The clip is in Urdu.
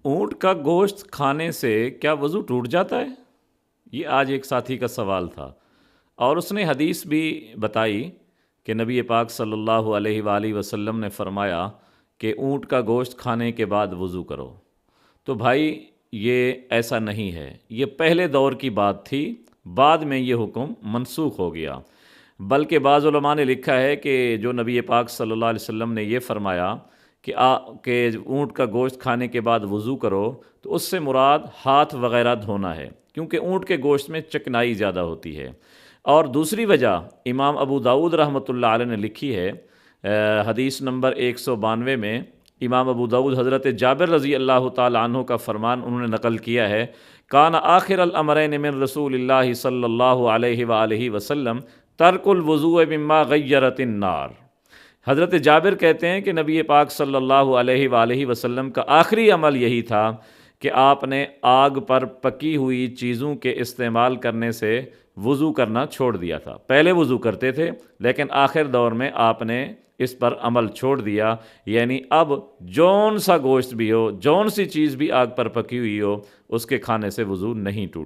اونٹ کا گوشت کھانے سے کیا وضو ٹوٹ جاتا ہے؟ یہ آج ایک ساتھی کا سوال تھا، اور اس نے حدیث بھی بتائی کہ نبی پاک صلی اللہ علیہ وآلہ وسلم نے فرمایا کہ اونٹ کا گوشت کھانے کے بعد وضو کرو۔ تو بھائی یہ ایسا نہیں ہے، یہ پہلے دور کی بات تھی، بعد میں یہ حکم منسوخ ہو گیا۔ بلکہ بعض علماء نے لکھا ہے کہ جو نبی پاک صلی اللہ علیہ وسلم نے یہ فرمایا کہ اونٹ کا گوشت کھانے کے بعد وضو کرو، تو اس سے مراد ہاتھ وغیرہ دھونا ہے، کیونکہ اونٹ کے گوشت میں چکنائی زیادہ ہوتی ہے۔ اور دوسری وجہ امام ابو داؤد رحمۃ اللہ علیہ نے لکھی ہے، حدیث نمبر 192 میں امام ابو داؤد حضرت جابر رضی اللہ تعالی عنہ کا فرمان انہوں نے نقل کیا ہے، کان آخر الامرین من رسول اللہ صلی اللہ علیہ وآلہ وسلم ترک الوضوء مما غیرت النار۔ حضرت جابر کہتے ہیں کہ نبی پاک صلی اللہ علیہ وآلہ وسلم کا آخری عمل یہی تھا کہ آپ نے آگ پر پکی ہوئی چیزوں کے استعمال کرنے سے وضو کرنا چھوڑ دیا تھا۔ پہلے وضو کرتے تھے، لیکن آخر دور میں آپ نے اس پر عمل چھوڑ دیا، یعنی اب جون سا گوشت بھی ہو، جون سی چیز بھی آگ پر پکی ہوئی ہو، اس کے کھانے سے وضو نہیں ٹوٹتا۔